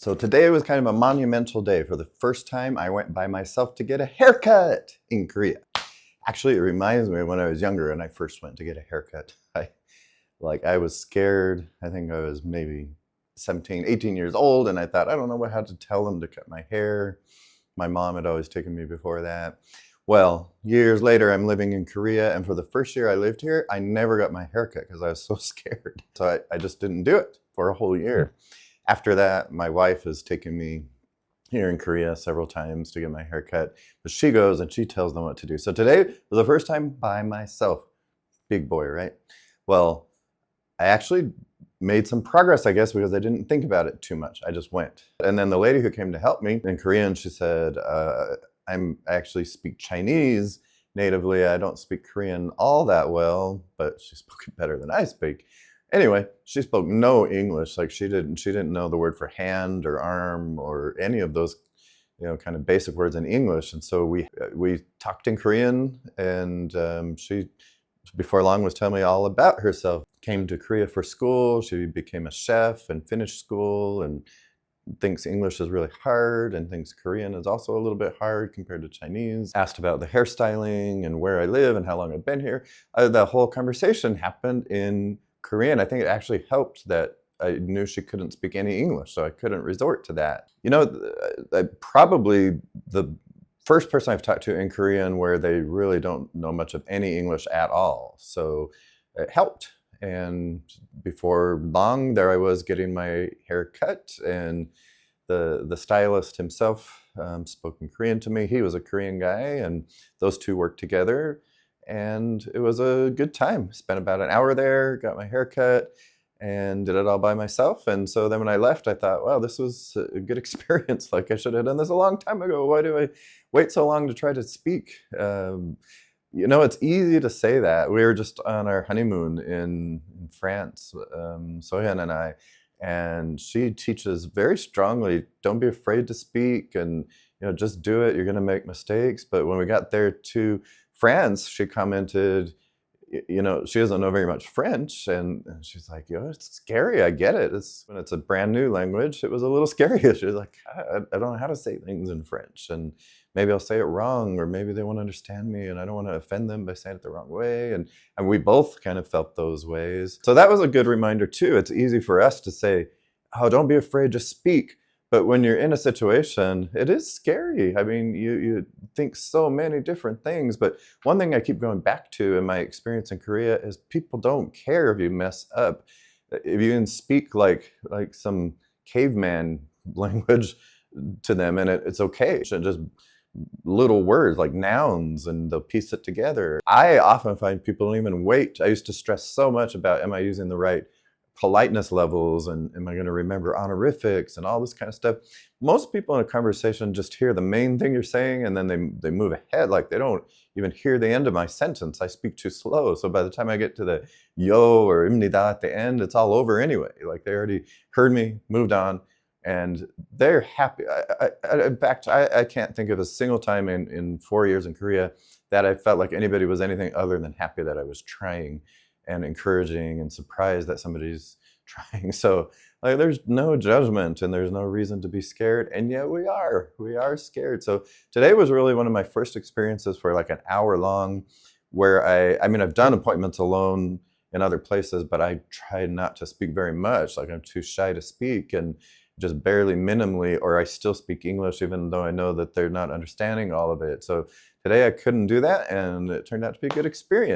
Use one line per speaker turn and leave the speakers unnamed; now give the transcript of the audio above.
So today was kind of a monumental day. For the first time, I went by myself to get a haircut in Korea. Actually, it reminds me of when I was younger and I first went to get a haircut. I was scared. I think I was maybe 17, 18 years old, and I thought, I don't know how to tell them to cut my hair. My mom had always taken me before that. Well, years later, I'm living in Korea, and for the first year I lived here, I never got my haircut because I was so scared. So I just didn't do it for a whole year. After that, my wife has taken me here in Korea several times to get my hair cut, but she goes and she tells them what to do. So today was the first time by myself. Big boy, right? Well, I actually made some progress, I guess, because I didn't think about it too much. I just went. And then the lady who came to help me in Korean, she said, I actually speak Chinese natively. I don't speak Korean all that well, but she spoke it better than I speak. Anyway, she spoke no English. Like she didn't know the word for hand or arm or any of those, kind of basic words in English. And so we talked in Korean, and she, before long, was telling me all about herself. Came to Korea for school. She became a chef and finished school, and thinks English is really hard and thinks Korean is also a little bit hard compared to Chinese. Asked about the hairstyling and where I live and how long I've been here. The whole conversation happened in Korean. I think it actually helped that I knew she couldn't speak any English, so I couldn't resort to that. Probably the first person I've talked to in Korean where they really don't know much of any English at all. So it helped. And before long, there I was getting my hair cut, and the stylist himself spoke in Korean to me. He was a Korean guy, and those two worked together. And it was a good time. Spent about an hour there, got my hair cut, and did it all by myself. And so then when I left, I thought, wow, this was a good experience. Like I should have done this a long time ago. Why do I wait so long to try to speak? It's easy to say that. We were just on our honeymoon in France, Sohyun and I, and she teaches very strongly, don't be afraid to speak, and just do it. You're going to make mistakes. But when we got there to France, she commented, she doesn't know very much French, and she's like, it's scary. I get it. When it's a brand new language, it was a little scary. She was like, I don't know how to say things in French, and maybe I'll say it wrong, or maybe they won't understand me, and I don't want to offend them by saying it the wrong way. And we both kind of felt those ways. So that was a good reminder too. It's easy for us to say, oh, don't be afraid, just speak. But when you're in a situation, it is scary. I mean, you think so many different things. But one thing I keep going back to in my experience in Korea is people don't care if you mess up. If you can speak like some caveman language to them, and it's okay. It's just little words like nouns, and they'll piece it together. I often find people don't even wait. I used to stress so much about, am I using the right politeness levels, and am I going to remember honorifics and all this kind of stuff. Most people in a conversation just hear the main thing you're saying, and then they move ahead. Like they don't even hear the end of my sentence. I speak too slow. So by the time I get to the yo or imnida at the end, it's all over anyway. Like they already heard me, moved on, and they're happy. In fact, I can't think of a single time in 4 years in Korea that I felt like anybody was anything other than happy that I was trying, and encouraging, and surprised that somebody's trying. So there's no judgment, and there's no reason to be scared. And yet we are scared. So today was really one of my first experiences for like an hour long, where I've done appointments alone in other places, but I tried not to speak very much. Like I'm too shy to speak, and just barely minimally, or I still speak English even though I know that they're not understanding all of it. So today I couldn't do that, and it turned out to be a good experience.